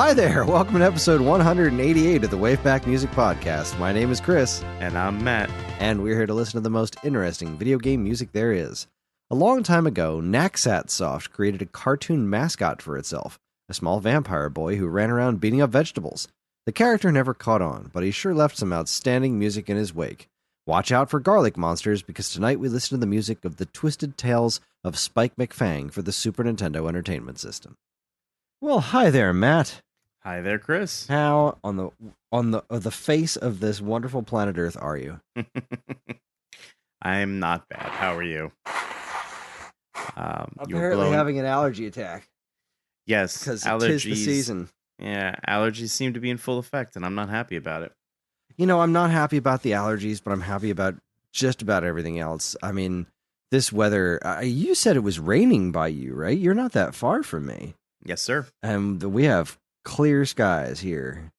Hi there, welcome to episode 188 of the WaveBack Music Podcast. My name is Kris. And I'm Matt. And we're here to listen to the most interesting video game music there is. A long time ago, Naxatsoft created a cartoon mascot for itself, a small vampire boy who ran around beating up vegetables. The character never caught on, but he sure left some outstanding music in his wake. Watch out for garlic monsters, because tonight we listen to the music of the Twisted Tales of Spike McFang for the Super Nintendo Entertainment System. Well, hi there, Matt. Hi there, Kris. How on the face of this wonderful planet Earth are you? I'm not bad. How are you? Apparently having an allergy attack. Yes, because allergies. 'Tis the season. Yeah, allergies seem to be in full effect, and I'm not happy about it. You know, I'm not happy about the allergies, but I'm happy about just about everything else. I mean, this weather. You said it was raining by you, right? You're not that far from me. Yes, sir. And we have clear skies here.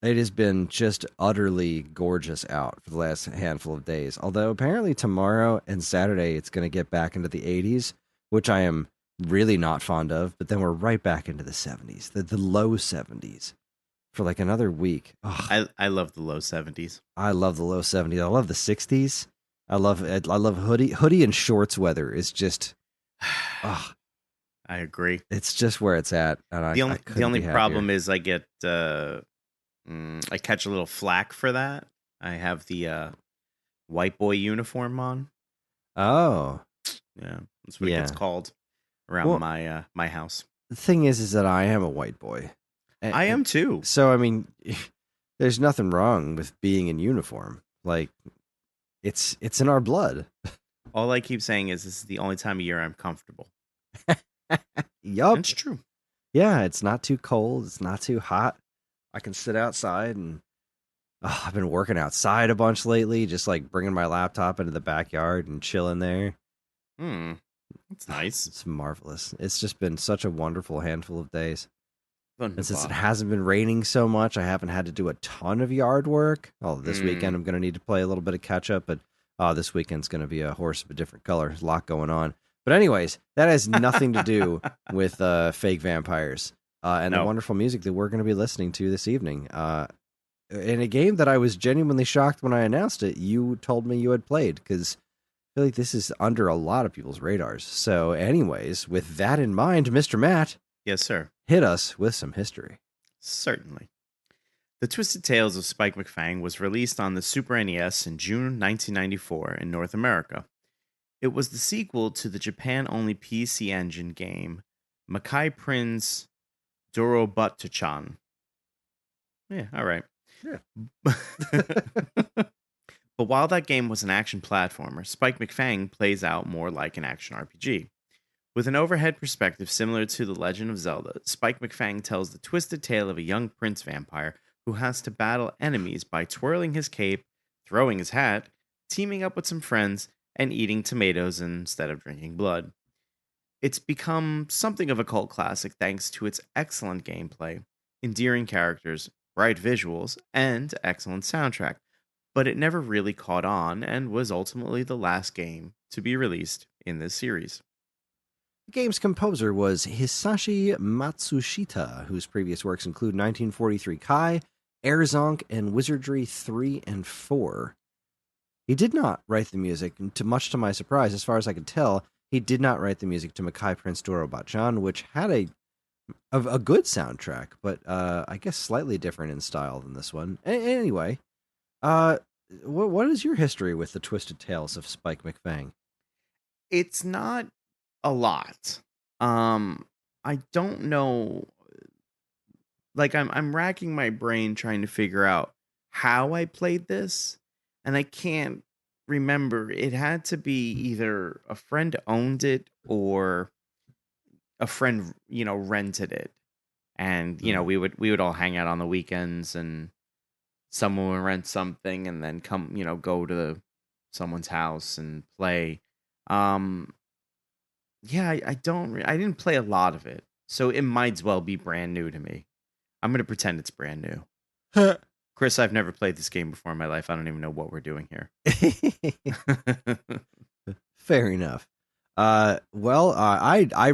It has been just utterly gorgeous out for the last handful of days. Although apparently tomorrow and Saturday it's going to get back into the 80s, which I am really not fond of. But then we're right back into the 70s, the low 70s for like another week. I love the low 70s. I love the low 70s. I love the 60s. I love hoodie and shorts weather is just. I agree. It's just where it's at. And the only problem is I get I catch a little flack for that. I have the white boy uniform on. Oh, yeah, that's what it gets called around my house. The thing is that I am a white boy. I am too. So I mean, there's nothing wrong with being in uniform. Like, it's in our blood. All I keep saying is this is the only time of year I'm comfortable. Yup. It's true. Yeah, it's not too cold. It's not too hot. I can sit outside, and I've been working outside a bunch lately, just like bringing my laptop into the backyard and chilling there. That's nice. It's marvelous. It's just been such a wonderful handful of days. Wonderful. And since it hasn't been raining so much, I haven't had to do a ton of yard work. This weekend I'm going to need to play a little bit of catch up, but this weekend's going to be a horse of a different color. There's a lot going on. But anyways, that has nothing to do with fake vampires and the wonderful music that we're going to be listening to this evening. In a game that I was genuinely shocked when I announced it, you told me you had played, because I feel like this is under a lot of people's radars. So anyways, with that in mind, Mr. Matt. Yes, sir. Hit us with some history. Certainly. The Twisted Tales of Spike McFang was released on the Super NES in June 1994 in North America. It was the sequel to the Japan-only PC Engine game, Makai Prince Dorobutachan. Yeah, all right. Yeah. But while that game was an action platformer, Spike McFang plays out more like an action RPG. With an overhead perspective similar to The Legend of Zelda, Spike McFang tells the twisted tale of a young prince vampire who has to battle enemies by twirling his cape, throwing his hat, teaming up with some friends, and eating tomatoes instead of drinking blood. It's become something of a cult classic thanks to its excellent gameplay, endearing characters, bright visuals, and excellent soundtrack, but it never really caught on and was ultimately the last game to be released in this series. The game's composer was Hisashi Matsushita, whose previous works include 1943 Kai, Air Zonk, and Wizardry 3 and 4. He did not write the music, much to my surprise. As far as I could tell, he did not write the music to Makai Prince Dorobutachan, which had a good soundtrack, but I guess slightly different in style than this one. Anyway, what is your history with the Twisted Tales of Spike McFang? It's not a lot. I don't know. Like, I'm racking my brain trying to figure out how I played this. And I can't remember. It had to be either a friend owned it or a friend, rented it. And, we would all hang out on the weekends, and someone would rent something and then come, go to someone's house and play. I didn't play a lot of it. So it might as well be brand new to me. I'm going to pretend it's brand new. Kris, I've never played this game before in my life. I don't even know what we're doing here. Fair enough. I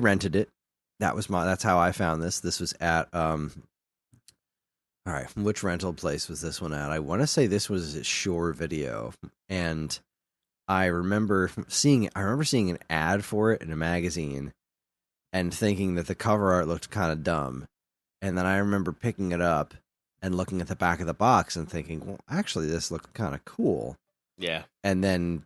rented it. That's how I found this. This was at All right, which rental place was this one at? I want to say this was at Shore Video, and I remember seeing an ad for it in a magazine and thinking that the cover art looked kind of dumb. And then I remember picking it up and looking at the back of the box and thinking, well, actually, this looked kind of cool. Yeah. And then,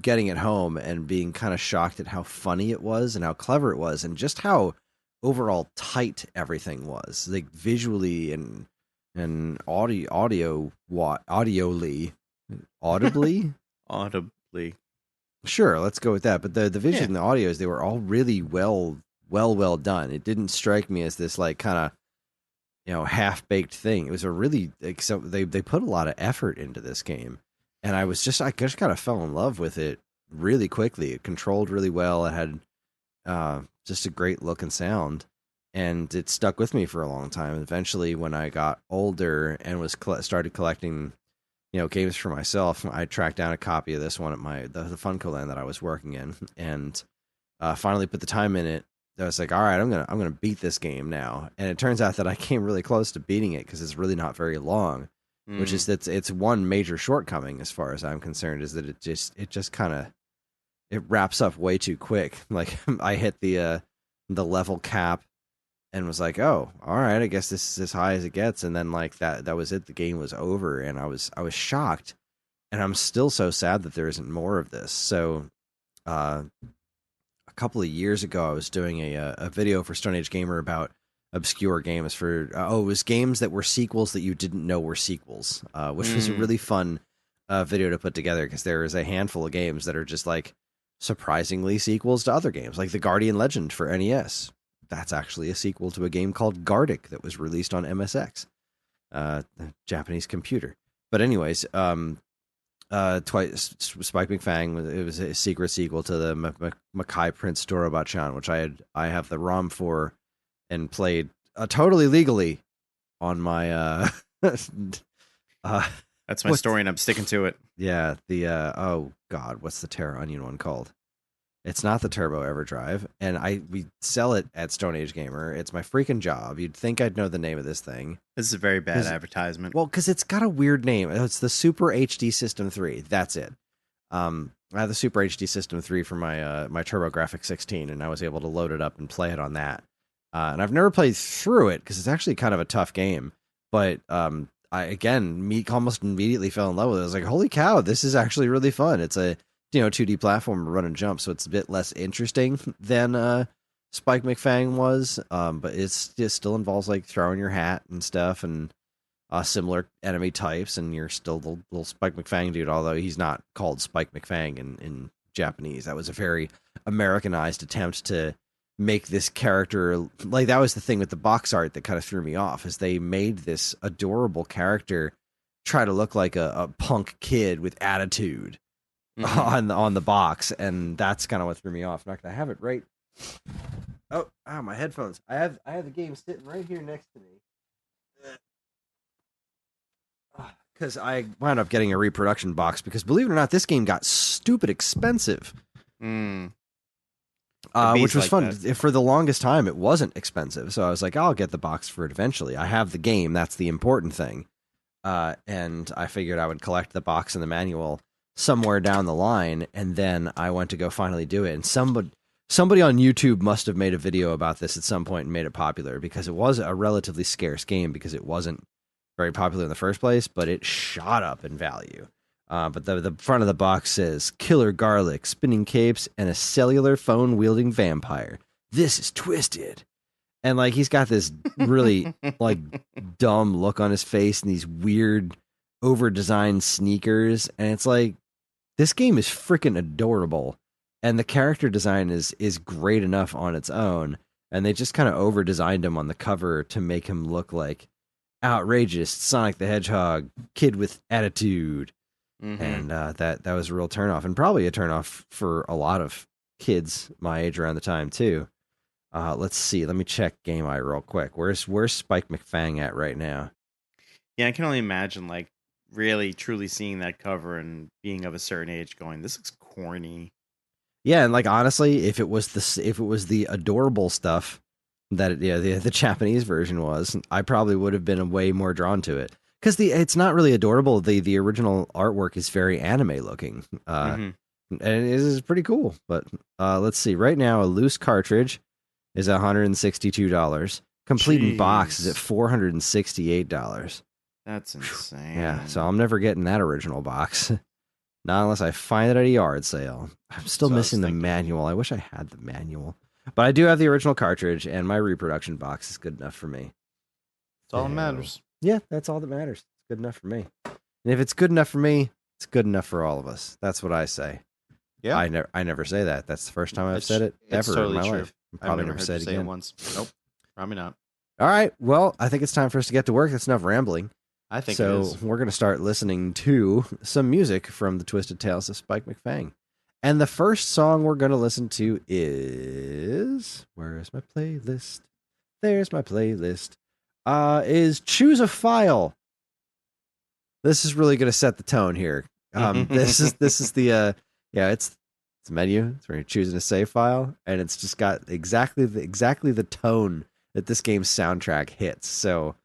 getting it home and being kind of shocked at how funny it was and how clever it was and just how overall tight everything was, like visually and audibly. Audibly. Sure, let's go with that. But the vision Yeah. and the audios, they were all really well done. It didn't strike me as this like kind of half baked thing. It was a really like, so they put a lot of effort into this game, and I just kind of fell in love with it really quickly. It controlled really well. It had just a great look and sound, and it stuck with me for a long time. Eventually, when I got older and was started collecting games for myself, I tracked down a copy of this one at the Funko Land that I was working in, and finally put the time in it. I was like, all right, I'm gonna beat this game now, and it turns out that I came really close to beating it because it's really not very long, which is that it's one major shortcoming as far as I'm concerned, is that it just kind of it wraps up way too quick. Like I hit the level cap and was like, oh, all right, I guess this is as high as it gets, and then like that was it. The game was over, and I was shocked, and I'm still so sad that there isn't more of this. So, a couple of years ago, I was doing a video for Stone Age Gamer about obscure games for it was games that were sequels that you didn't know were sequels, which was a really fun video to put together because there is a handful of games that are just like surprisingly sequels to other games, like the Guardian Legend for NES. That's actually a sequel to a game called Gardic that was released on MSX, a Japanese computer. But anyways, twice Spike McFang, it was a secret sequel to the Makai Prince Dorobachan, which I have the ROM for and played totally legally on my That's my story, and I'm sticking to it. Yeah, the oh god, what's the Terra Onion one called? It's not the Turbo Everdrive, and we sell it at Stone Age Gamer. It's my freaking job. You'd think I'd know the name of this thing. This is a very bad advertisement. Well, because it's got a weird name. It's the Super HD System 3. That's it. I have the Super HD System 3 for my my TurboGrafx 16, and I was able to load it up and play it on that. And I've never played through it because it's actually kind of a tough game. But I almost immediately fell in love with it. I was like, holy cow, this is actually really fun. It's a 2D platform, run and jump, so it's a bit less interesting than Spike McFang was, but it still involves like throwing your hat and stuff and similar enemy types, and you're still the little Spike McFang dude, although he's not called Spike McFang in Japanese. That was a very Americanized attempt to make this character, like that was the thing with the box art that kind of threw me off, is they made this adorable character try to look like a punk kid with attitude. On the box, and that's kind of what threw me off. In fact, I have it right. Oh, my headphones! I have the game sitting right here next to me. Because I wound up getting a reproduction box because, believe it or not, this game got stupid expensive. Which was like fun. For the longest time, it wasn't expensive, so I was like, I'll get the box for it eventually. I have the game; that's the important thing. And I figured I would collect the box and the manual somewhere down the line, and then I went to go finally do it, and somebody on YouTube must have made a video about this at some point and made it popular, because it was a relatively scarce game because it wasn't very popular in the first place, but it shot up in value. But the front of the box says Killer Garlic, spinning capes, and a cellular phone wielding vampire. This is twisted. And like he's got this really like dumb look on his face and these weird over-designed sneakers, and it's like, this game is freaking adorable, and the character design is great enough on its own, and they just kind of over-designed him on the cover to make him look like outrageous Sonic the Hedgehog kid with attitude. And that was a real turnoff, and probably a turnoff for a lot of kids my age around the time too. Let's see, let me check Game Eye real quick. Where's Spike McFang at right now? Yeah, I can only imagine like really truly seeing that cover and being of a certain age going, this looks corny. Yeah, and like honestly, if it was the adorable stuff, the Japanese version was, I probably would have been way more drawn to it because it's not really adorable. The original artwork is very anime looking, Mhm. and it is pretty cool. But let's see. Right now, a loose cartridge is $162. Complete in box is at $468. That's insane. Yeah, so I'm never getting that original box. Not unless I find it at a yard sale. I'm still missing the manual. I wish I had the manual. But I do have the original cartridge, and my reproduction box is good enough for me. That's all that matters. Yeah, that's all that matters. It's good enough for me. And if it's good enough for me, it's good enough for all of us. That's what I say. Yeah. I never say that. That's the first time I've said it ever in my life. I'll probably never say it again. Once. Nope. Probably not. All right. Well, I think it's time for us to get to work. That's enough rambling. I think so. It is. We're going to start listening to some music from the Twisted Tales of Spike McFang. And the first song we're going to listen to is... Where is my playlist? There's my playlist. Is Choose a File. This is really going to set the tone here. This is the... it's a menu. It's where you're choosing a save file. And it's just got exactly the tone that this game's soundtrack hits. So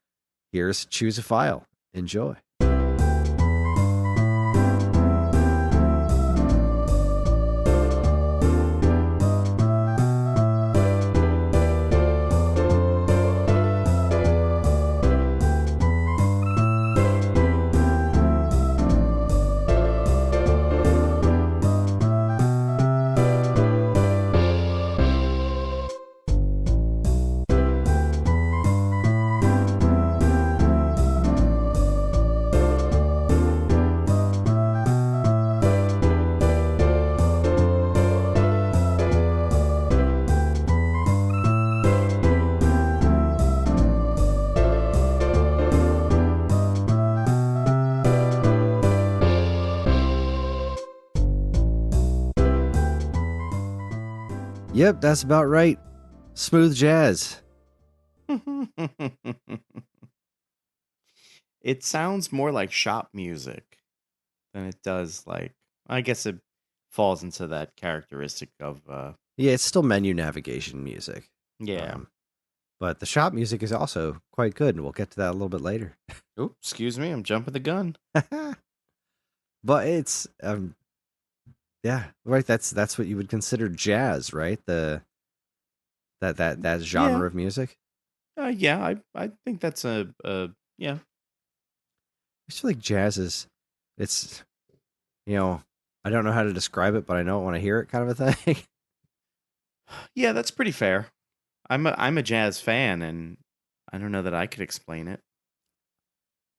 here's Choose a File. Enjoy. Yep, that's about right. Smooth jazz. It sounds more like shop music than it does like... I guess it falls into that characteristic of... Yeah, it's still menu navigation music. Yeah. But the shop music is also quite good, and we'll get to that a little bit later. Oh, excuse me, I'm jumping the gun. But it's... yeah, right. That's what you would consider jazz, right? That genre of music. Yeah, I think that's yeah. I just feel like jazz is, it's, I don't know how to describe it, but I know I want to hear it, kind of a thing. Yeah, that's pretty fair. I'm a jazz fan, and I don't know that I could explain it.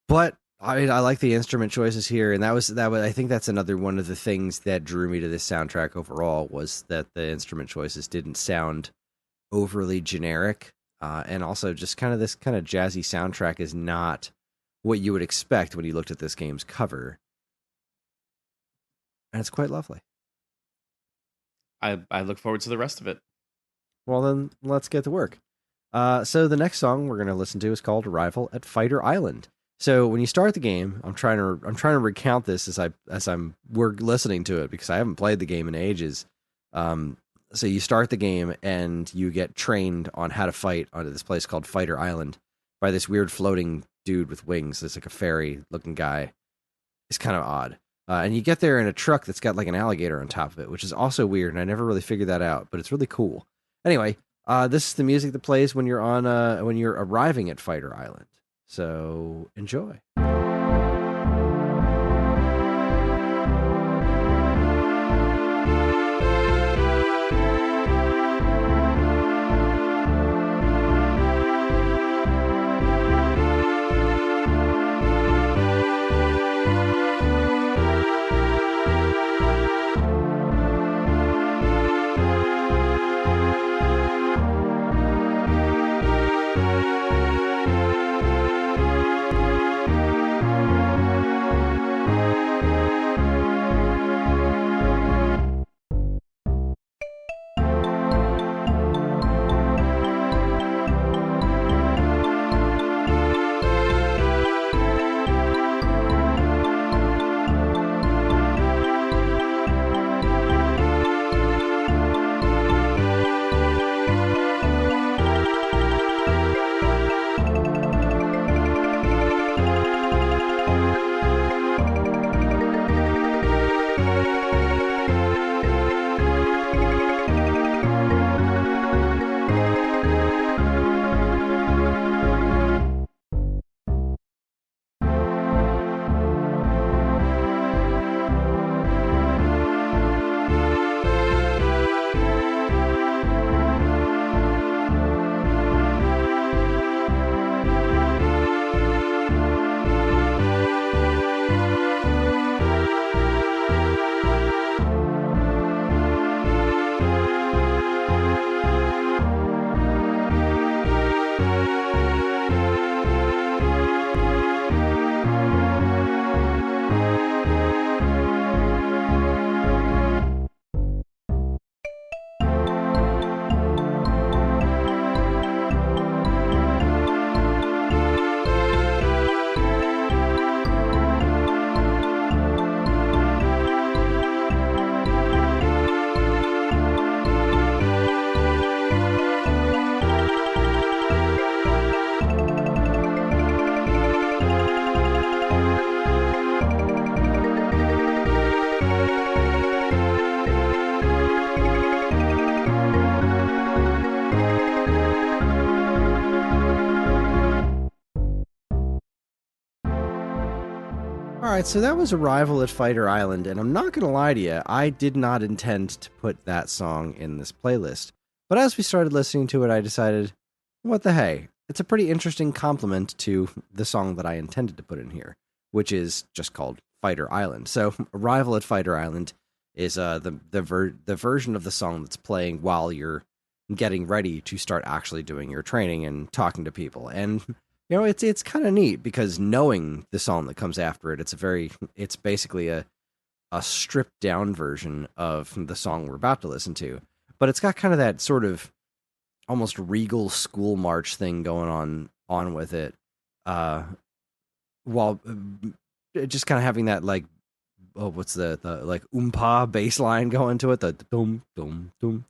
But I like the instrument choices here, and that was I think that's another one of the things that drew me to this soundtrack overall, was that the instrument choices didn't sound overly generic, and also just kind of this kind of jazzy soundtrack is not what you would expect when you looked at this game's cover, and it's quite lovely. I look forward to the rest of it. Well, then let's get to work. So the next song we're going to listen to is called "Arrival at Fighter Island." So when you start the game, I'm trying to recount this we're listening to it, because I haven't played the game in ages. So you start the game and you get trained on how to fight on this place called Fighter Island by this weird floating dude with wings. It's like a fairy looking guy. It's kind of odd. And you get there in a truck that's got like an alligator on top of it, which is also weird, and I never really figured that out, but it's really cool. Anyway, this is the music that plays when you're when you're arriving at Fighter Island. So enjoy. All right, so that was Arrival at Fighter Island, and I'm not going to lie to you, I did not intend to put that song in this playlist. But as we started listening to it, I decided, what the hey? It's a pretty interesting compliment to the song that I intended to put in here, which is just called Fighter Island. So Arrival at Fighter Island is the version of the song that's playing while you're getting ready to start actually doing your training and talking to people. And it's kind of neat because knowing the song that comes after it, it's basically a stripped down version of the song we're about to listen to. But it's got kind of that sort of almost regal school march thing going on with it, while just kind of having that like, oh, what's the like oompa bass line going to it, the dum dum dum.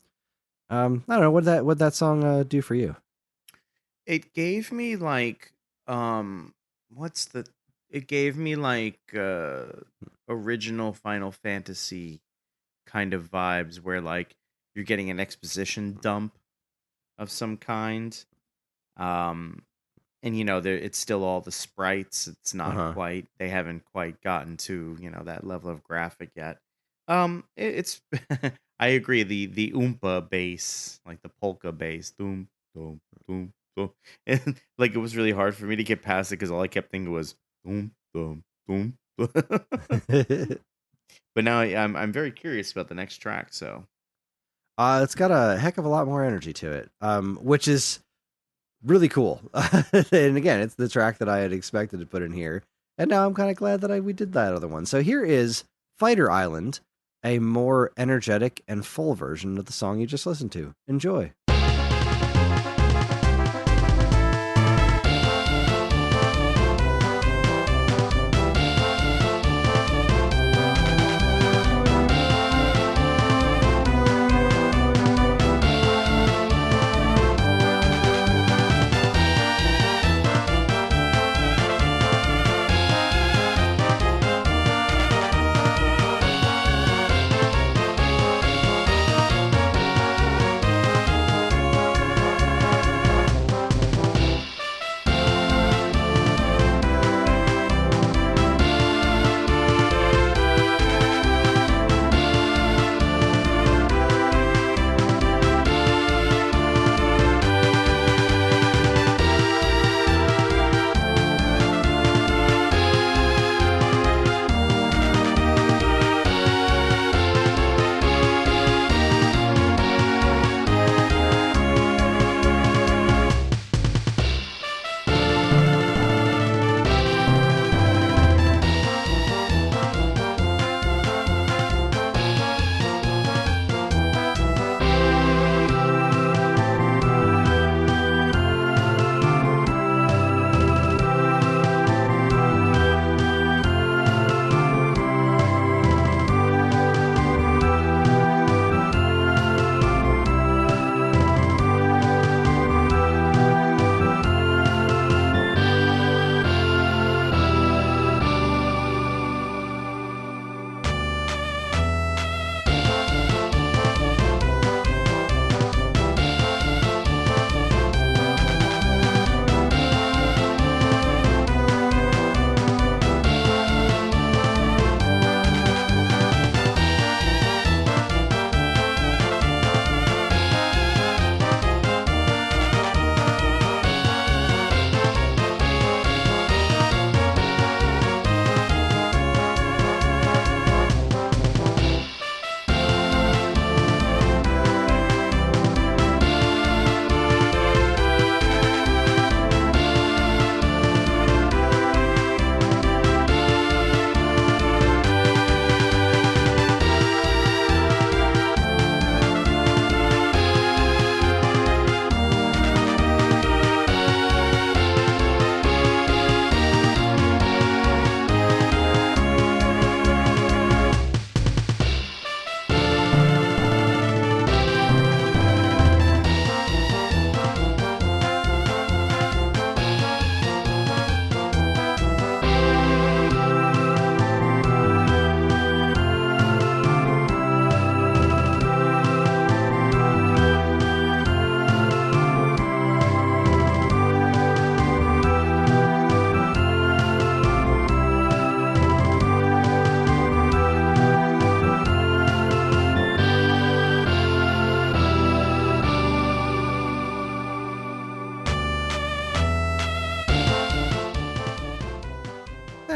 I don't know what that song do for you. It gave me like what's the it gave me like original Final Fantasy kind of vibes where like you're getting an exposition dump of some kind. And it's still all the sprites. It's not quite, they haven't quite gotten to, that level of graphic yet. It's I agree, the oompa bass, like the polka bass, doom doom doom doom. And like it was really hard for me to get past it because all I kept thinking was doom doom doom. But now I'm very curious about the next track, so it's got a heck of a lot more energy to it, which is really cool. And again, it's the track that I had expected to put in here, and now I'm kind of glad that we did that other one. So here is Fighter Island, a more energetic and full version of the song you just listened to. Enjoy.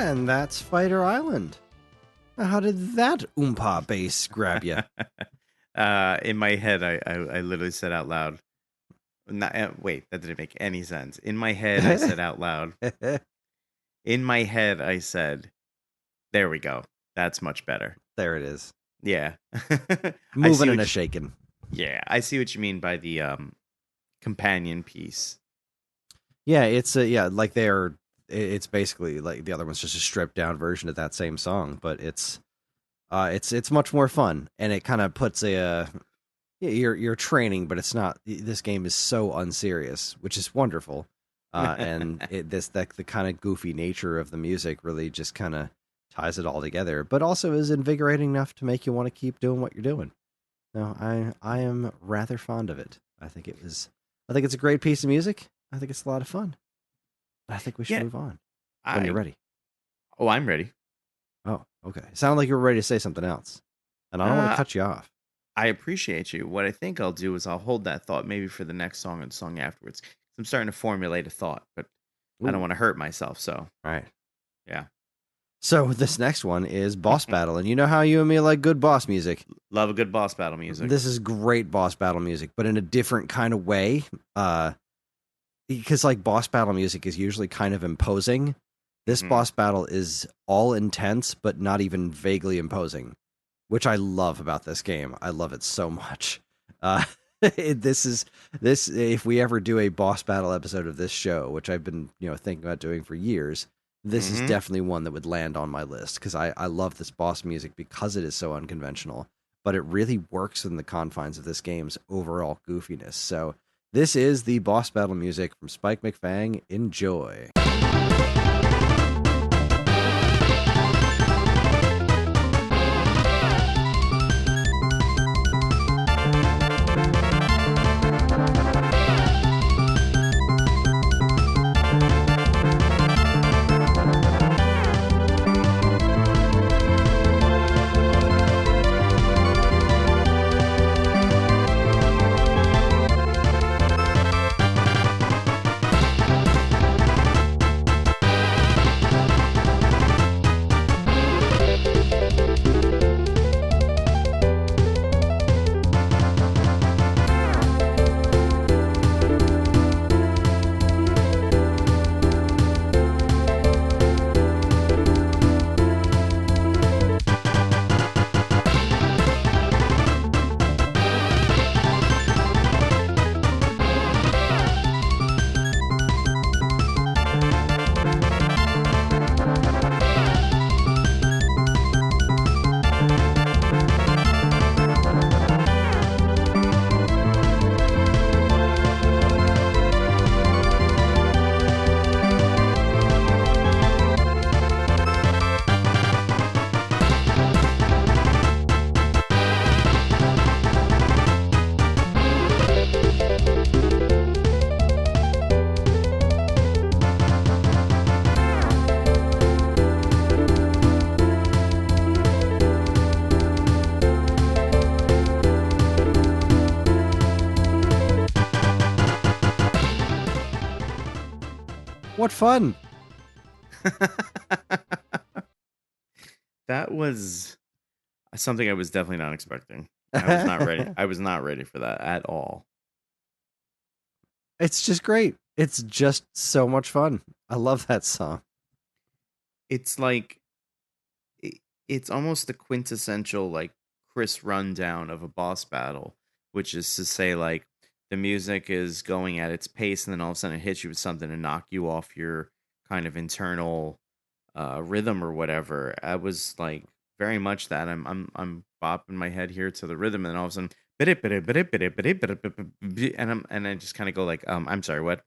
And that's Fighter Island. How did that oompa bass grab you? In my head, I literally said out loud. Wait, that didn't make any sense. In my head, I said out loud. In my head, I said, "There we go. That's much better." There it is. Yeah, Moving and a shaking. Yeah, I see what you mean by the companion piece. Yeah, it's like they're. It's basically like the other one's just a stripped down version of that same song, but it's much more fun, and it kind of puts you're training, but it's not. This game is so unserious, which is wonderful, and the kind of goofy nature of the music really just kind of ties it all together, but also is invigorating enough to make you want to keep doing what you're doing. No, I am rather fond of it. I think it's a great piece of music. I think it's a lot of fun. I think we should move on when you're ready. Oh, I'm ready. Oh, okay. It sounded like you were ready to say something else, and I don't want to cut you off. I appreciate you. What I think I'll do is I'll hold that thought maybe for the next song and the song afterwards. I'm starting to formulate a thought, but I don't want to hurt myself. So, all right. Yeah. So this next one is boss battle, and you know how you and me like good boss music. Love a good boss battle music. This is great boss battle music, but in a different kind of way. Because like boss battle music is usually kind of imposing. This boss battle is all intense, but not even vaguely imposing, which I love about this game. I love it so much. If we ever do a boss battle episode of this show, which I've been thinking about doing for years, this is definitely one that would land on my list because I love this boss music because it is so unconventional, but it really works in the confines of this game's overall goofiness. So this is the boss battle music from Spike McFang. Enjoy. What fun! That was something I was definitely not expecting. I was not ready. I was not ready for that at all. It's just great. It's just so much fun. I love that song. It's like it's almost the quintessential like Kris rundown of a boss battle, which is to say like the music is going at its pace and then all of a sudden it hits you with something to knock you off your kind of internal rhythm or whatever. I was like very much that. I'm bopping my head here to the rhythm and all of a sudden and I just kind of go like I'm sorry, what?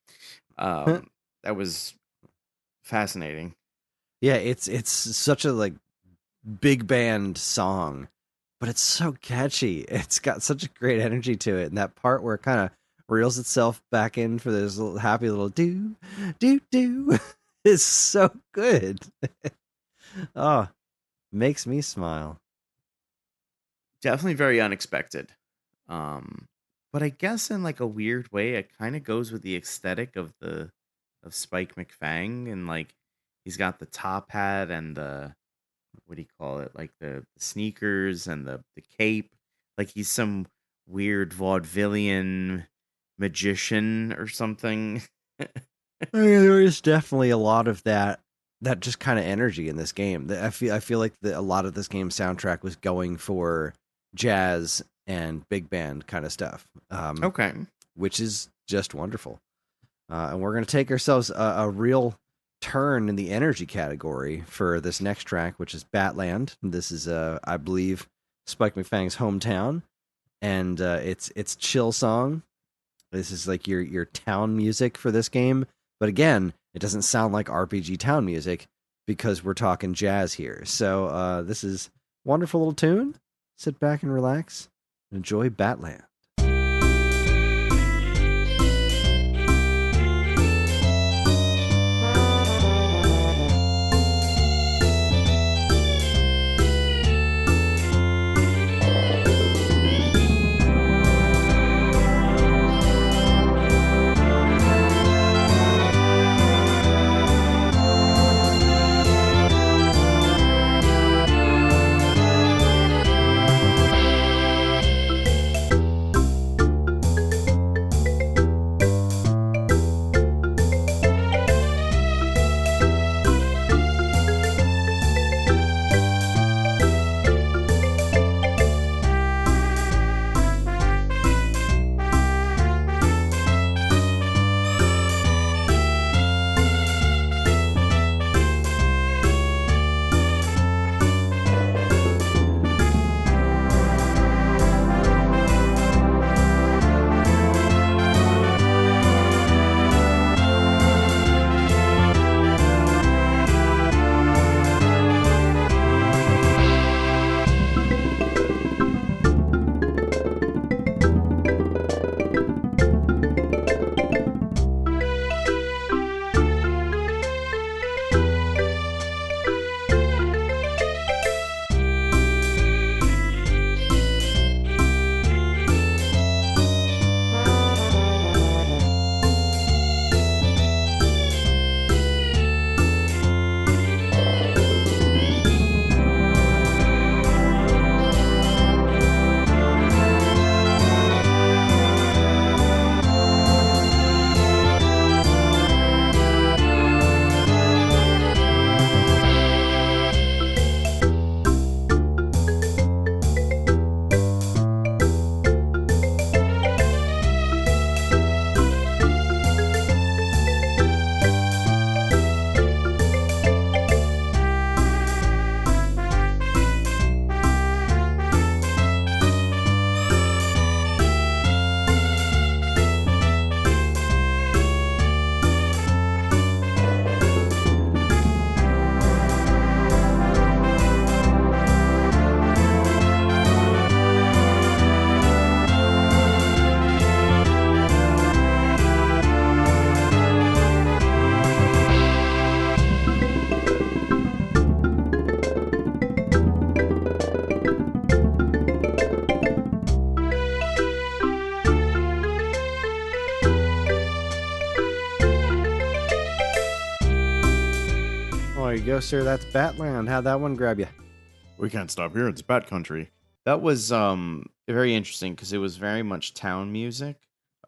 That was fascinating. Yeah, it's such a like big band song, but it's so catchy. It's got such a great energy to it, and that part where it kind of reels itself back in for this little happy little do do do is so good. Oh, makes me smile. Definitely very unexpected. But I guess in like a weird way, it kind of goes with the aesthetic of Spike McFang, and like He's got the top hat and the, what do you call it? Like the sneakers and the cape. Like he's some weird vaudevillian magician or something. I mean, there is definitely a lot of that just kind of energy in this game. I feel like a lot of this game's soundtrack was going for jazz and big band kind of stuff, Okay. which is just wonderful. And we're going to take ourselves a real turn in the energy category for this next track, which is Batland. This is, I believe, Spike McFang's hometown, and it's chill song. This is like your town music for this game, but again, it doesn't sound like RPG town music because we're talking jazz here. So this is a wonderful little tune. Sit back and relax. Enjoy Batland. There you go, sir. That's Batland. How'd that one grab you? We can't stop here. It's Bat Country. That was very interesting because it was very much town music,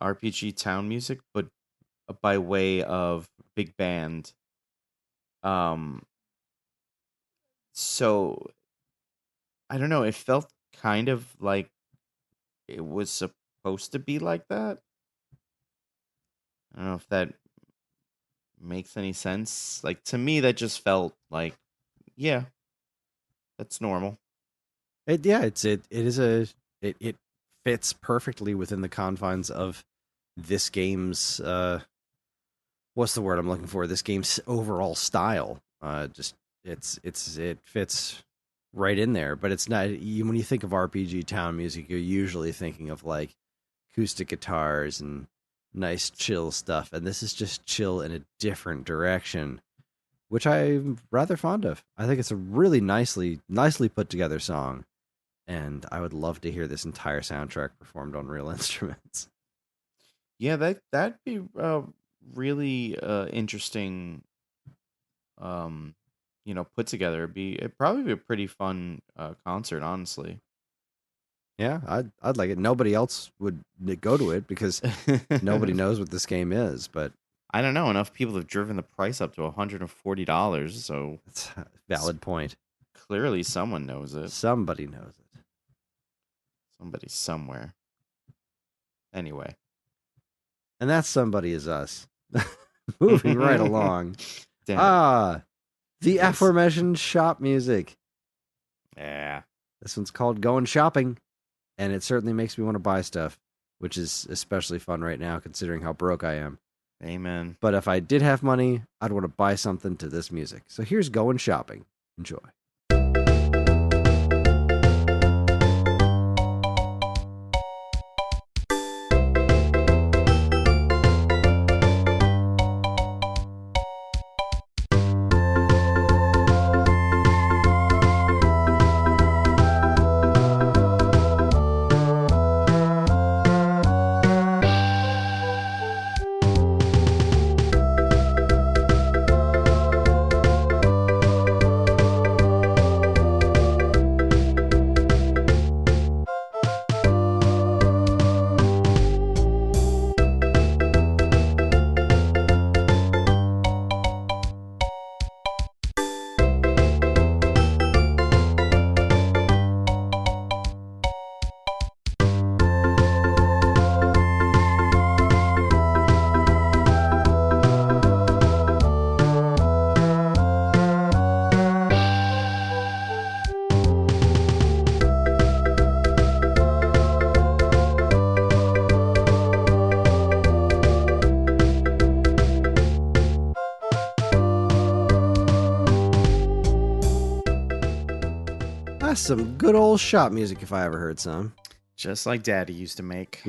RPG town music, but by way of big band. So I don't know. It felt kind of like it was supposed to be like that. I don't know if that makes any sense. Like to me, that just felt like, yeah, that's normal. It fits perfectly within the confines of this game's what's the word I'm looking for? This game's overall style. Just it fits right in there. But it's not when you think of RPG town music, you're usually thinking of like acoustic guitars and nice chill stuff, and this is just chill in a different direction, which I'm rather fond of. I think it's a really nicely put together song, and I would love to hear this entire soundtrack performed on real instruments. Yeah, that'd be really interesting put together. It'd probably be a pretty fun concert, honestly. Yeah, I'd like it. Nobody else would go to it because nobody knows what this game is, but I don't know. Enough people have driven the price up to $140, so it's a valid point. clearly someone knows it. Somebody knows it. Somebody somewhere. Anyway. And that somebody is us. Moving right along. Damn The Yes. aforementioned shop music. Yeah. This one's called Going Shopping, and it certainly makes me want to buy stuff, which is especially fun right now considering how broke I am. Amen. But if I did have money, I'd want to buy something to this music. So here's Going Shopping. Enjoy. That's some good old shop music if I ever heard some. Just like Daddy used to make.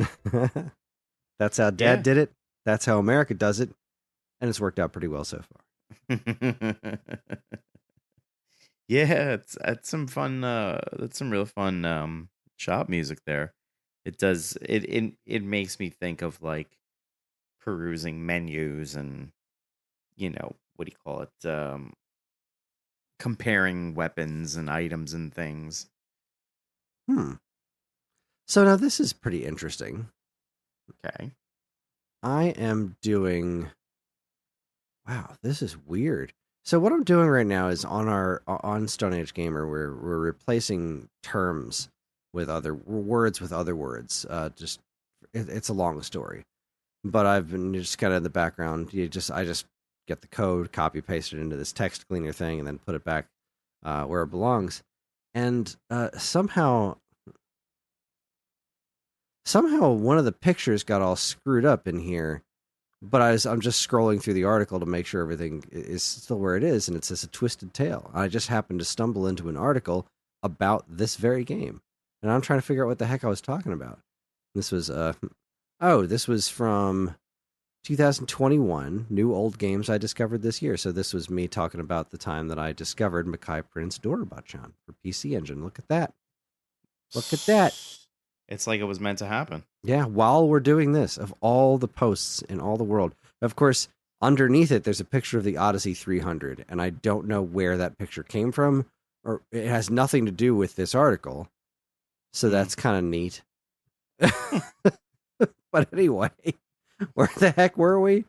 That's how Dad did it. That's how America does it. And it's worked out pretty well so far. Yeah, it's some fun. That's some real fun shop music there. It does. It makes me think of like perusing menus and what do you call it? Comparing weapons and items and things. So now this is pretty interesting. Okay. I am doing. Wow, this is weird. So what I'm doing right now is on Stone Age Gamer, we're replacing terms with other words with other words. It's a long story, but I've been just kind of in the background. I just get the code, copy paste it into this text cleaner thing, and then put it back where it belongs. And somehow one of the pictures got all screwed up in here. But I'm just scrolling through the article to make sure everything is still where it is, and it says A Twisted Tale. I just happened to stumble into an article about this very game, and I'm trying to figure out what the heck I was talking about. This was this was from 2021, new old games I discovered this year. So this was me talking about the time that I discovered Makai Prince Dorabachan for PC Engine. Look at that. Look at that. It's like it was meant to happen. Yeah, while we're doing this, of all the posts in all the world, of course, underneath it, there's a picture of the Odyssey 300, and I don't know where that picture came from, or it has nothing to do with this article, so that's kind of neat. But anyway, where the heck were we?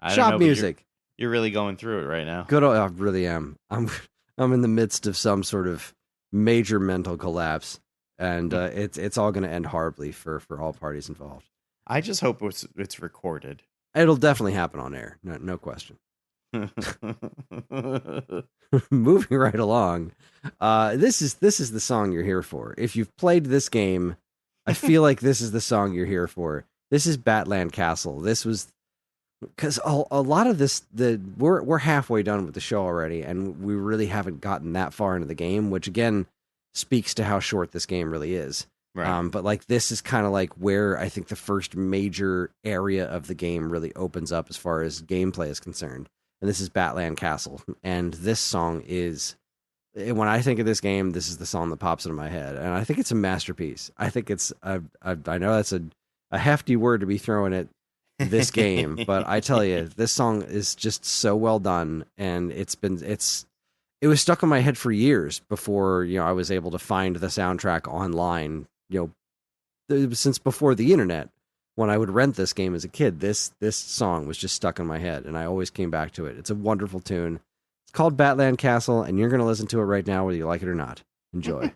Shop music. You're really going through it right now. Good, I really am. I'm in the midst of some sort of major mental collapse. And it's all going to end horribly for all parties involved. I just hope it's recorded. It'll definitely happen on air, no question. Moving right along, this is the song you're here for. If you've played this game, I feel like this is the song you're here for. This is Batland Castle. This was because a lot of this we're halfway done with the show already, and we really haven't gotten that far into the game, which again speaks to how short this game really is. Right. But like this is kind of like where I think the first major area of the game really opens up as far as gameplay is concerned. And this is Batland Castle. And this song is, when I think of this game, this is the song that pops into my head. And I think it's a masterpiece. I think it's, I know that's a hefty word to be throwing at this game. But I tell you, this song is just so well done, and it was stuck in my head for years before I was able to find the soundtrack online. Since before the internet, when I would rent this game as a kid, this song was just stuck in my head, and I always came back to it. It's a wonderful tune. It's called Batland Castle, and you're going to listen to it right now, whether you like it or not. Enjoy.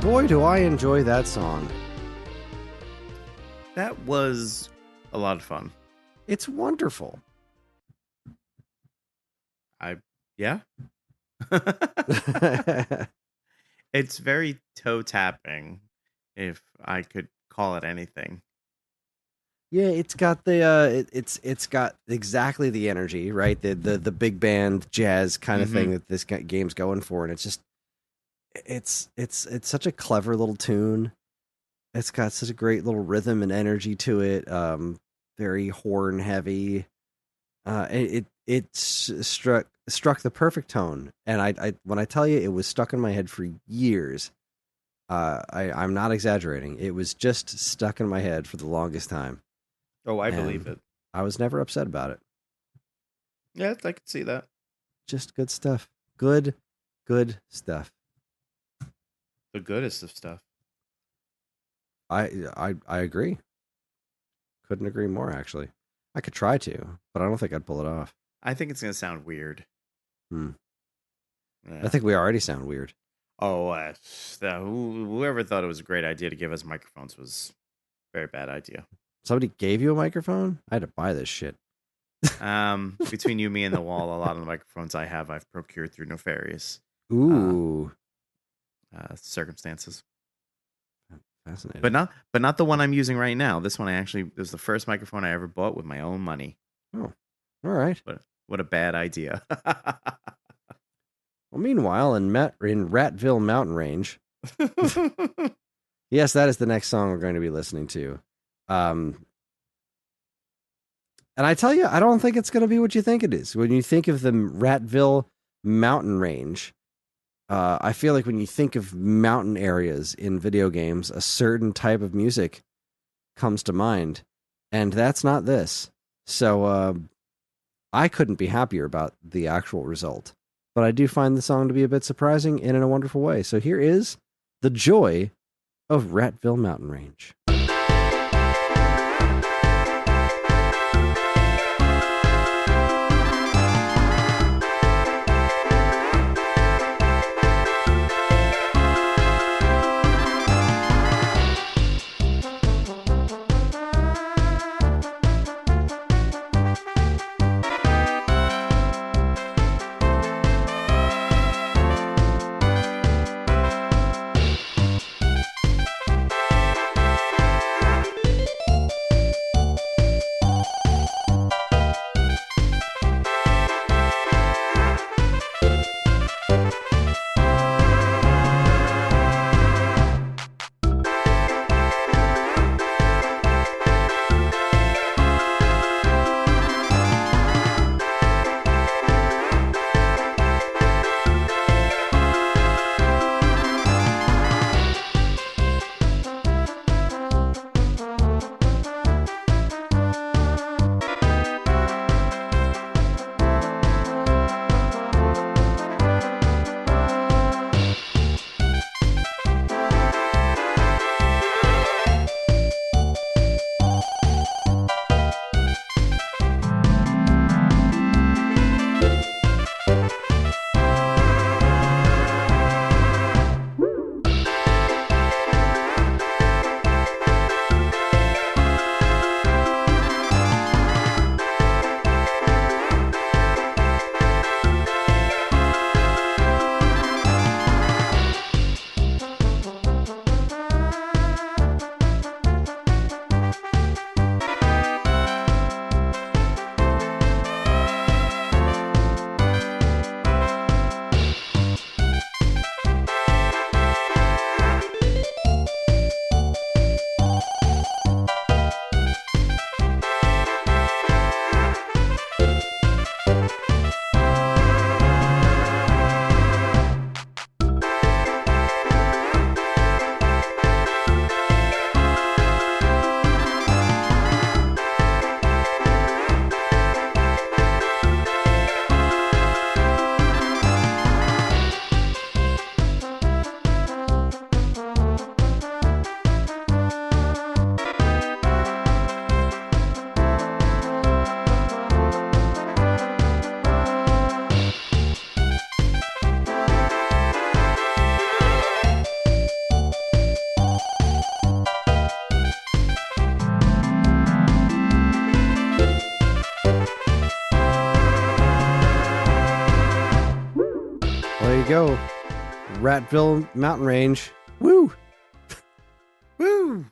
Boy, do I enjoy that song. That was a lot of fun. It's wonderful. Yeah. It's very toe tapping, if I could call it anything. Yeah, it's got the it's got exactly the energy, right? The big band jazz kind of thing that this game's going for, and it's just it's such a clever little tune. It's got such a great little rhythm and energy to it. Very horn heavy. It struck the perfect tone, and I when I tell you it was stuck in my head for years, I'm not exaggerating. It was just stuck in my head for the longest time. Oh, I believe it. I was never upset about it. Yeah, I could see that. Just good stuff. Good stuff. The goodest of stuff. I agree. Couldn't agree more, actually. I could try to, but I don't think I'd pull it off. I think it's going to sound weird. Yeah. I think we already sound weird. Oh, whoever thought it was a great idea to give us microphones was a very bad idea. Somebody gave you a microphone? I had to buy this shit. Between you, me, and the wall, a lot of the microphones I've procured through nefarious circumstances. Fascinating. But not the one I'm using right now. This one it was the first microphone I ever bought with my own money. Oh, all right. What a bad idea. Well, meanwhile, in Ratville Mountain Range, yes, that is the next song we're going to be listening to. And I tell you, I don't think it's going to be what you think it is. When you think of the Ratville Mountain Range, I feel like when you think of mountain areas in video games, a certain type of music comes to mind, and that's not this. So I couldn't be happier about the actual result. But I do find the song to be a bit surprising and in a wonderful way. So here is The Joy of Ratville Mountain Range. go. Ratville Mountain Range. Woo! Woo!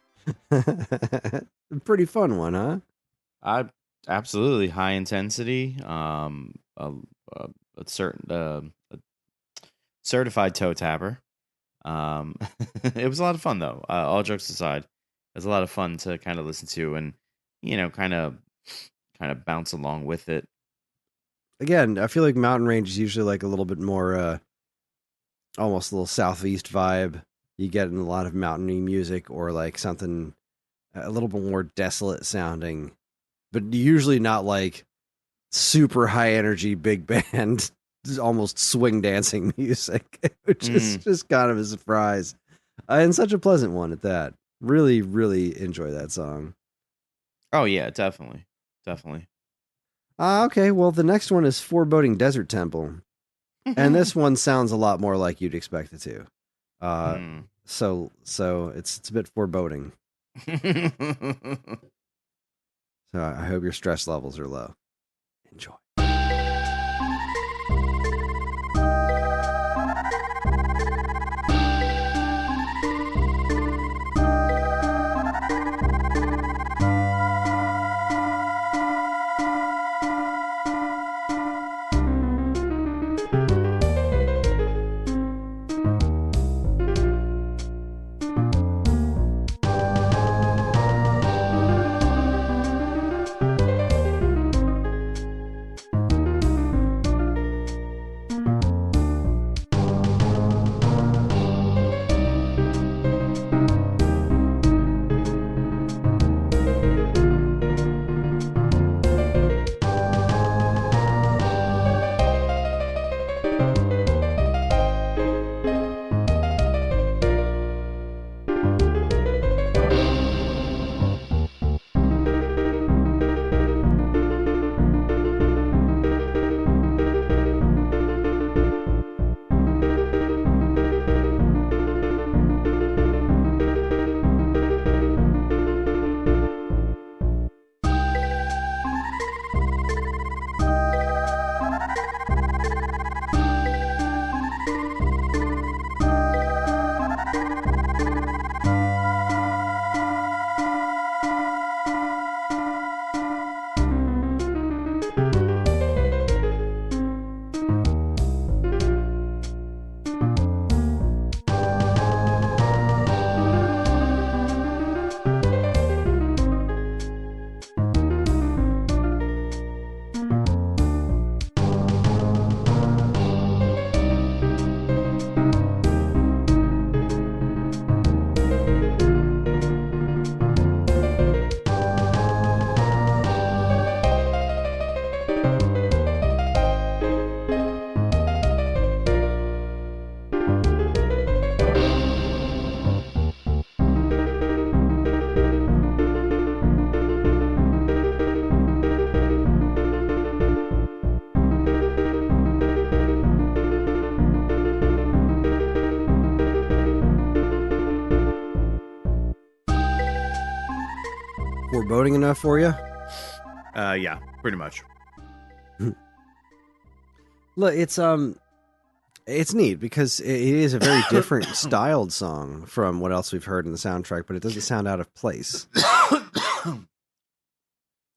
Pretty fun one, huh? Absolutely high intensity. A certain a certified toe tapper. It was a lot of fun though. All jokes aside, it was a lot of fun to kind of listen to and kind of bounce along with it. Again, I feel like Mountain Range is usually like a little bit more, almost a little southeast vibe. You get in a lot of mountainy music or like something a little bit more desolate sounding, but usually not like super high energy big band, almost swing dancing music, which is just kind of a surprise. And such a pleasant one at that. Really, really enjoy that song. Oh yeah, definitely. Okay, well, the next one is Foreboding Desert Temple. And this one sounds a lot more like you'd expect it to. So it's a bit foreboding. So I hope your stress levels are low. Enjoy. Foreboding enough for you? Yeah, pretty much. Look, it's neat because it is a very different styled song from what else we've heard in the soundtrack, but it doesn't sound out of place.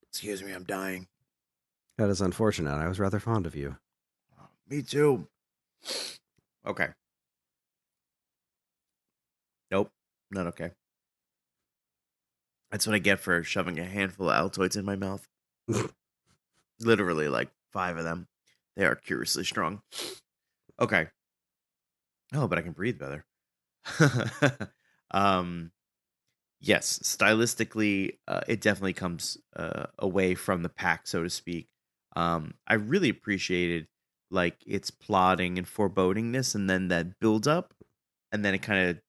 Excuse me, I'm dying. That is unfortunate. I was rather fond of you. Me too. Okay. Nope, not okay. That's what I get for shoving a handful of Altoids in my mouth. Literally, like 5 of them. They are curiously strong. Okay. Oh, but I can breathe better. Yes, stylistically, it definitely comes away from the pack, so to speak. I really appreciated like its plotting and forebodingness, and then that build up, and then it kind of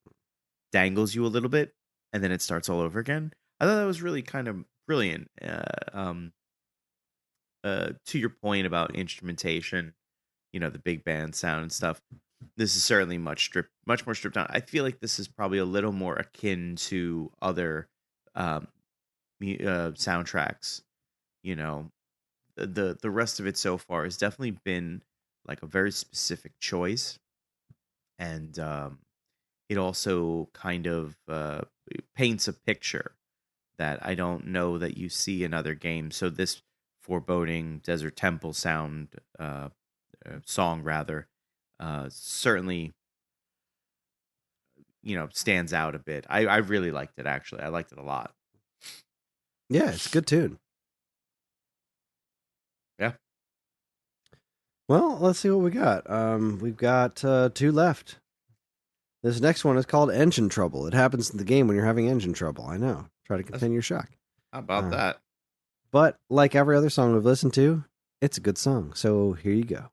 dangles you a little bit, and then it starts all over again. I thought that was really kind of brilliant. To your point about instrumentation, the big band sound and stuff. This is certainly much more stripped down. I feel like this is probably a little more akin to other soundtracks. The rest of it so far has definitely been like a very specific choice. and it also kind of paints a picture that I don't know that you see in other games. So this foreboding desert temple song rather, certainly stands out a bit. I really liked it actually. I liked it a lot. Yeah, it's a good tune. Yeah. Well, let's see what we got. We've got 2 left. This next one is called Engine Trouble. It happens in the game when you're having engine trouble. I know. Try to contain your shock. How about that? But like every other song we've listened to, it's a good song. So here you go.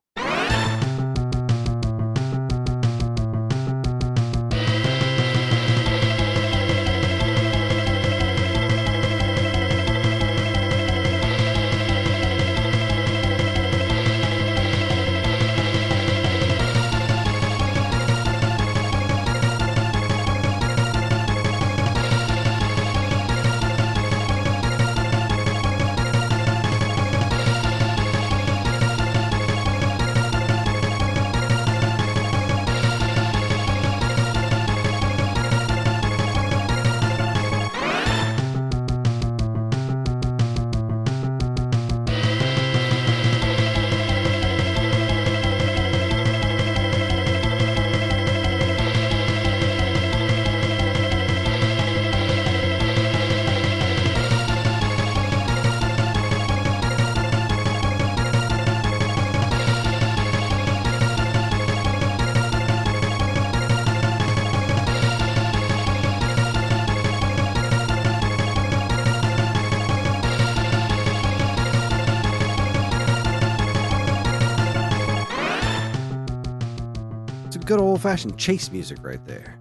Good old-fashioned chase music right there.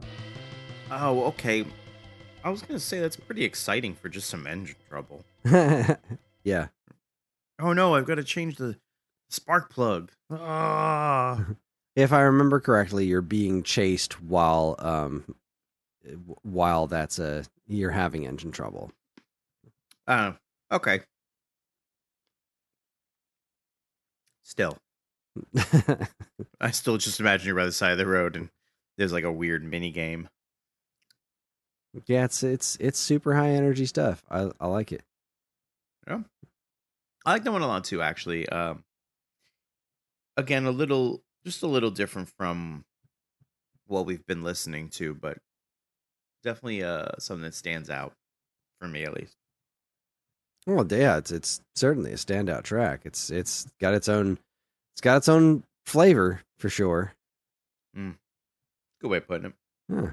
Oh, okay. I was gonna say that's pretty exciting for just some engine trouble. Yeah. Oh no, I've got to change the spark plug. Ah. If I remember correctly, you're being chased while you're having engine trouble. Okay. Still. I still just imagine you're by the side of the road and there's like a weird mini game. Yeah, it's super high energy stuff. I like it. Yeah. I like that one a lot too, actually. Again, just a little different from what we've been listening to, but definitely something that stands out for me at least. Well, yeah, it's certainly a standout track. It's got its own flavor for sure. Good way of putting it. Huh.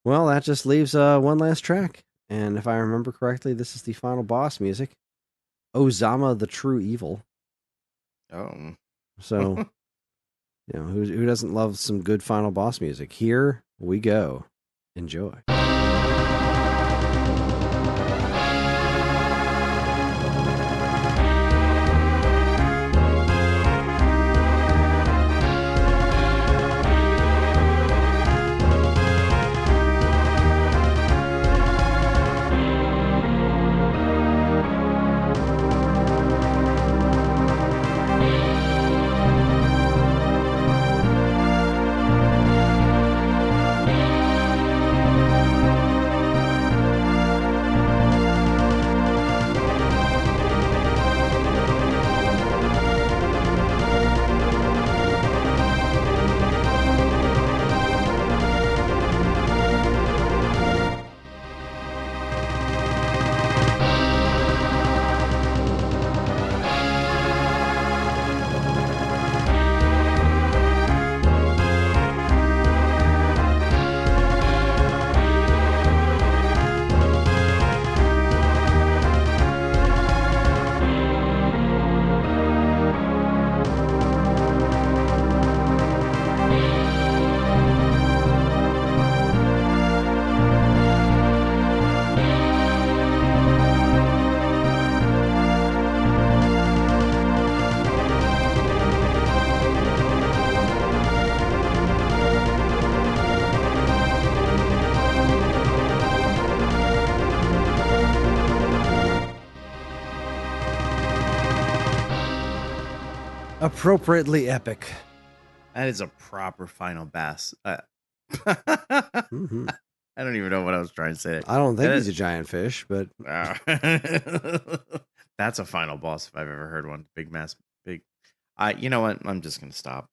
Well, that just leaves one last track, and if I remember correctly, this is the final boss music, Ozama the True Evil. Oh, so who doesn't love some good final boss music? Here we go. Enjoy. Appropriately epic. That is a proper final bass. Mm-hmm. I don't even know what I was trying to say. I don't think he's a giant fish, but that's a final boss if I've ever heard one. Big mass, big. You know what? I'm just gonna stop.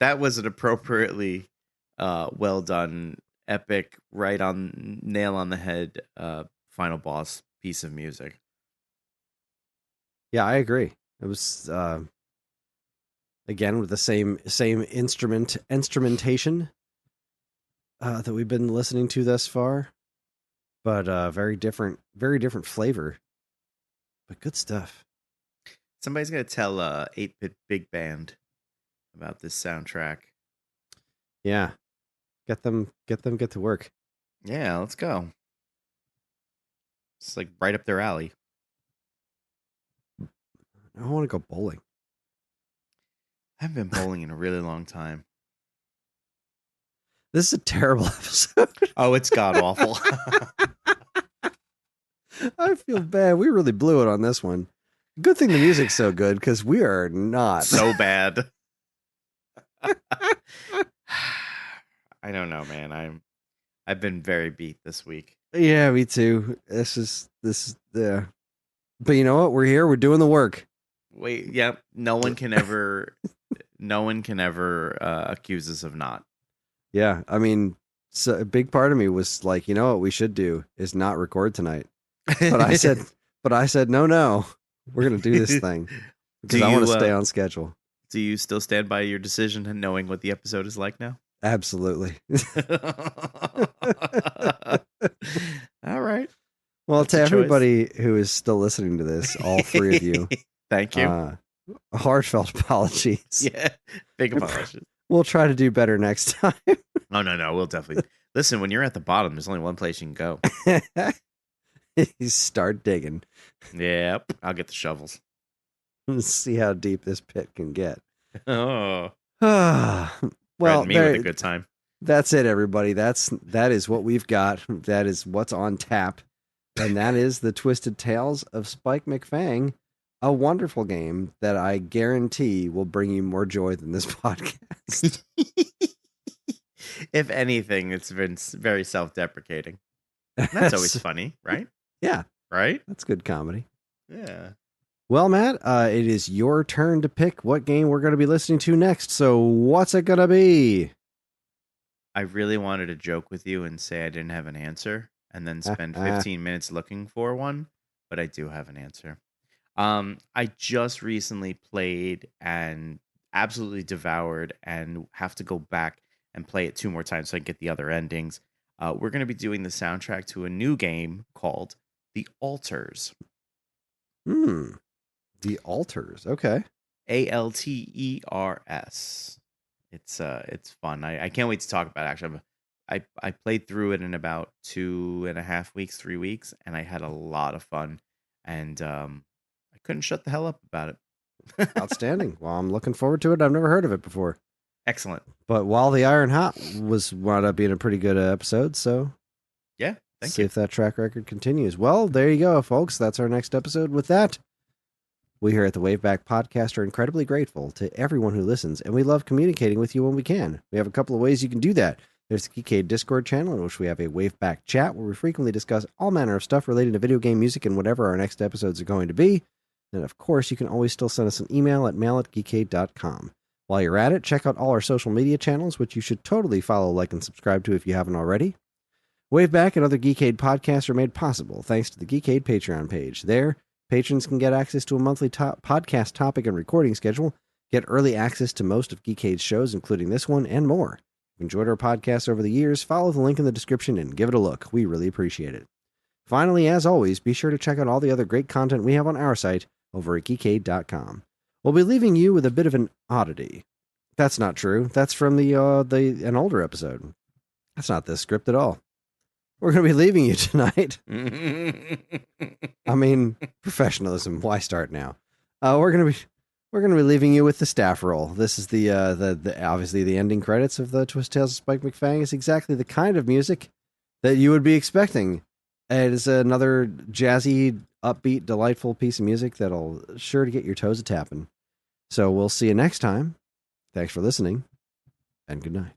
That was an appropriately well done, epic, right on nail on the head final boss piece of music. yeah, I agree. It was again with the same instrumentation that we've been listening to thus far, but very different flavor, but good stuff. Somebody's gonna tell 8-Bit Big Band about this soundtrack. Yeah, get to work. Yeah, let's go. It's like right up their alley. I want to go bowling. I haven't been bowling in a really long time. This is a terrible episode. Oh, it's god awful. I feel bad. We really blew it on this one. Good thing the music's so good because we are not so bad. I don't know, man. I've been very beat this week. Yeah, me too. This is but you know what? We're here. We're doing the work. Wait, yep. No one can ever accuse us of not. Yeah, I mean, so a big part of me was like, you know what we should do is not record tonight. But I said, no, we're gonna do this thing because I want to stay on schedule. Do you still stand by your decision and knowing what the episode is like now? Absolutely. All right. Well, that's to everybody who is still listening to this, all three of you, thank you. Heartfelt apologies. Yeah, big apologies. We'll try to do better next time. Oh, no. We'll definitely. Listen, when you're at the bottom, there's only one place you can go. You start digging. Yep. I'll get the shovels. Let's see how deep this pit can get. Oh. Well, me with a good time. That's it, everybody. That is what we've got. That is what's on tap. And that is the Twisted Tales of Spike McFang, a wonderful game that I guarantee will bring you more joy than this podcast. If anything, it's been very self-deprecating. That's always funny, right? Yeah. Right? That's good comedy. Yeah. Well, Matt, it is your turn to pick what game we're going to be listening to next. So what's it going to be? I really wanted to joke with you and say I didn't have an answer and then spend 15 minutes looking for one, but I do have an answer. I just recently played and absolutely devoured and have to go back and play it 2 more times so I can get the other endings. We're going to be doing the soundtrack to a new game called The Alters. The Alters. Okay. Alters. It's fun. I can't wait to talk about it. Actually, I played through it in about 2.5 weeks, 3 weeks, and I had a lot of fun. And I couldn't shut the hell up about it. Outstanding. Well, I'm looking forward to it. I've never heard of it before. Excellent. But While the Iron Hot wound up being a pretty good episode, so yeah, thank see you. If that track record continues. Well, there you go, folks. That's our next episode. With that, we here at the WaveBack Podcast are incredibly grateful to everyone who listens, and we love communicating with you when we can. We have a couple of ways you can do that. There's the Geekade Discord channel, in which we have a WaveBack chat where we frequently discuss all manner of stuff relating to video game music and whatever our next episodes are going to be. And of course, you can always still send us an email at mail@geekade.com. While you're at it, check out all our social media channels, which you should totally follow, like, and subscribe to if you haven't already. WaveBack and other Geekade podcasts are made possible thanks to the Geekade Patreon page. There, patrons can get access to a monthly podcast topic and recording schedule, get early access to most of Geekade's shows, including this one, and more. If you've enjoyed our podcast over the years, follow the link in the description and give it a look. We really appreciate it. Finally, as always, be sure to check out all the other great content we have on our site over at geekade.com. We'll be leaving you with a bit of an oddity. That's not true. That's from an older episode. That's not this script at all. We're going to be leaving you tonight. I mean, professionalism. Why start now? We're going to be leaving you with the staff roll. This is the obviously the ending credits of the Twisted Tales of Spike McFang. Is exactly the kind of music that you would be expecting. It is another jazzy, upbeat, delightful piece of music that'll sure to get your toes a tapping. So we'll see you next time. Thanks for listening, and good night.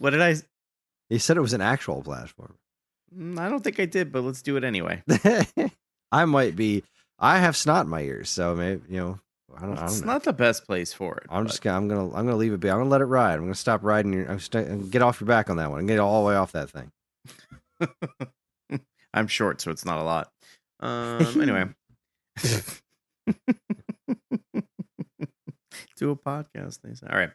What did I? He said it was an actual platform. I don't think I did, but let's do it anyway. I have snot in my ears, so maybe I don't It's know. not the best place for it. I'm gonna leave it be. I'm gonna let it ride. I'm gonna stop riding get off your back on that one and get all the way off that thing. I'm short, so it's not a lot. Anyway. Do a podcast, they say. All right.